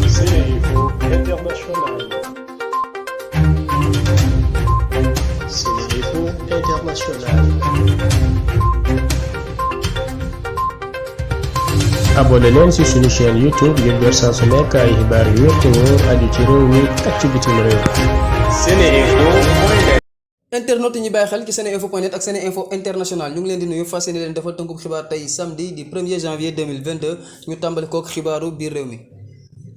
Sénéinfo International. Sénéinfo International. abonné leen ci suñu chaîne YouTube ngir jot saa su nekk ay xibaar yu wér te wóor aju ci réew mi ak ci bitim réew. Sénéinfo. internautes yi ñu bàyyi xel ci seneinfo.net ak Seneinfo International ñu ngi leen di nuyu fas yéene leen defal tënkub xibaar tey samedi di 1er janvier 2022 ñu tàmbali kook xibaaru biir réew mi.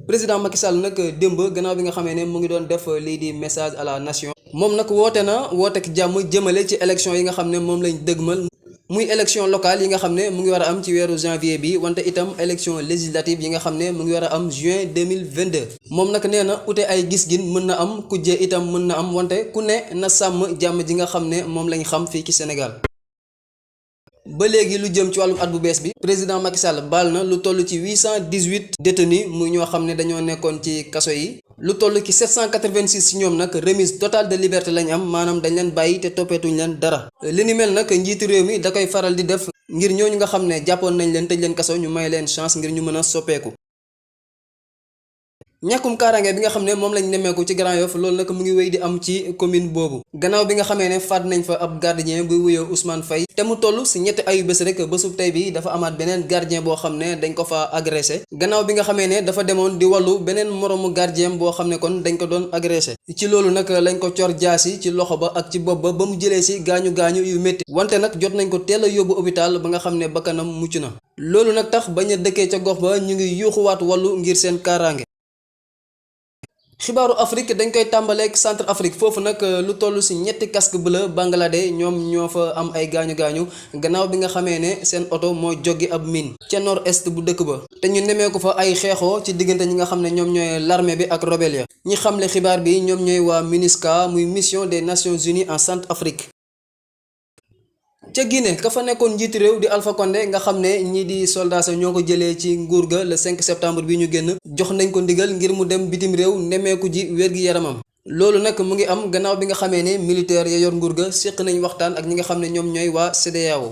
président Macky Sall nag démb gannaaw bi nga xamee ne mu ngi doon def lii di message à la nation moom nag wooteek jàmm jëmale ci élection yi nga xam ne moom lañ dëgmal. muy élection locale yi nga xam ne mu ngi war a am ci weeru janvier bi wante itam élection législative yi nga xam ne mu ngi war a am juin 2022 moom nag nee na ute ay gis-gin mën na am kujje itam mën na am wante ku ne na sàmm jàmm ji nga xam ne moom lañ xam fii ci Sénégal. ba léegi lu jëm ci wàllum at bu bees bi président Macky Sall baal na lu toll ci 818 détenus muy ñoo xam ne dañoo nekkoon ci kaso yi lu toll ci 786 ci ñoom nag remise totale de liberté lañ am maanaam dañ leen bàyyi te toppeetuñ leen dara li ni mel nag njiitu réew mi da koy faral di def ngir ñooñu nga xam ne jàppoon nañ leen tëj leen kaso ñu may leen chance ngir ñu mën a soppeeku. ñàkkum kaaraange bi nga xam ne moom lañ nemmeeku ci Grand Yoff loolu nag mu ngi wéy di am ci commune boobu gannaaw bi nga xamee ne faat nañ fa ab gardien bu wuyoo Ousmane Faye te mu toll si ñetti ayu bés rek bésub tey bi dafa amaat beneen gardien boo xam ne dañ ko fa agressé gannaaw bi nga xamee ne dafa demoon di wàllu beneen moroomu gardien boo xam ne kon dañ ko doon agressé ci loolu nag lañ ko cor jaasi ci loxo ba ak ci bopp ba mu jëlee si gaañu yu métti wante nag jot nañ ko teel a yóbbu hôpital ba nga xam ne bakkanam mucc na loolu nag tax bañ a dëkkee ca gox ba ñu ngi yuuxuwaat wàllu ngir seen kaaraange. xibaaru Afrique dañ koy tàmbaleek centre Afrique foofu nag lu toll ci ñetti casque bleu Bangladesh ñoom ñoo fa am ay gaañu gannaaw bi nga xamee ne seen oto moo joggi ab mine ca nord est bu dëkk ba te ñu nemee ko fa ay xeexoo ci diggante ñi nga xam ne ñoom ñooy l'armée bi ak rebelle ya ñi xamle xibaar bi ñoom ñooy waa MINUSCA muy mission des Nations Unies en Centrafrique. ca Guinée ka fa nekkoon njiitu réew di Alpha Condé nga xam ne ñii di soldats ñoo ko jëlee ci nguur ga le 5 septembre bi ñu génn jox nañ ko ndigal ngir mu dem bitim réew nemmeeku ji wér-gi-yaramam loolu nag mu ngi am gannaaw bi nga xamee ne militaire ya yor nguur ga séq nañ waxtaan ak ñi nga xam ne ñoom ñooy waa CEDEAO.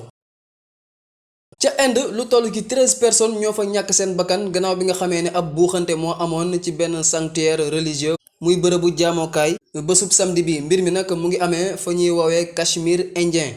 ca Inde lu toll ci 13 personnes ñoo fa ñàkk seen bakkan gannaaw bi nga xamee ne ab buuxante moo amoon ci benn sanctuaire religieux muy bërëbu jaamokaay bésub samedi bi mbir mi nag mu ngi amee fa ñuy woowee Cachemire indien.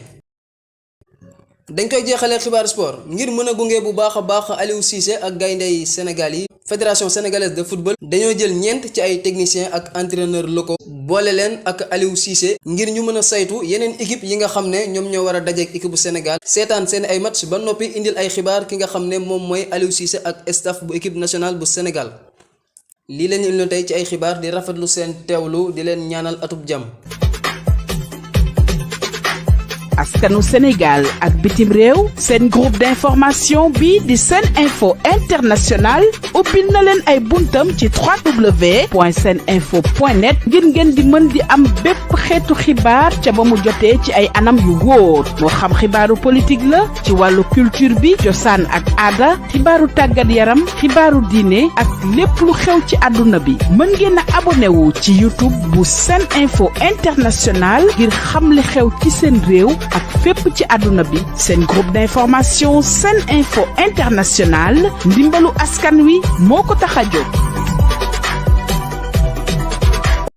dañ koy jeexalee xibaar sport ngir mën a gunge bu baax a baax Aliou Cissé ak gayndey Sénégal yi fédération sénégalaise de football dañoo jël ñeent ci ay techniciens ak entraîneurs locaux boole leen ak Aliou Cissé ngir ñu mën a saytu yeneen équipe yi nga xam ne ñoom ñoo war a dajeek équipe bu Sénégal seetaan seen ay match ba noppi indil ay xibaar ki nga xam ne moom mooy Aliou Cissé ak staff bu équipe nationale bu Sénégal lii leen ñu tey ci ay xibaar di rafetlu seen teewlu di leen ñaanal atub jàmm. askanu Sénégal ak bitim réew seen groupe d'information bi di Seneinfo International ubbil na leen ay buntam ci www.seneinfo.net ngir ngeen di mën di am bépp xeetu xibaar ca ba mu jotee ci ay anam yu wóor moo xam xibaaru politique la ci wàllu culture bi cosaan ak aada xibaaru tàggat yaram xibaaru diine ak lépp lu xew ci àdduna bi mën ngeen a abonné wu ci YouTube bu Seneinfo International ngir xam li xew ci seen réew ak fépp ci àdduna bi seen groupe d'information Seneinfo International ndimbalu askan wi moo ko tax a jóg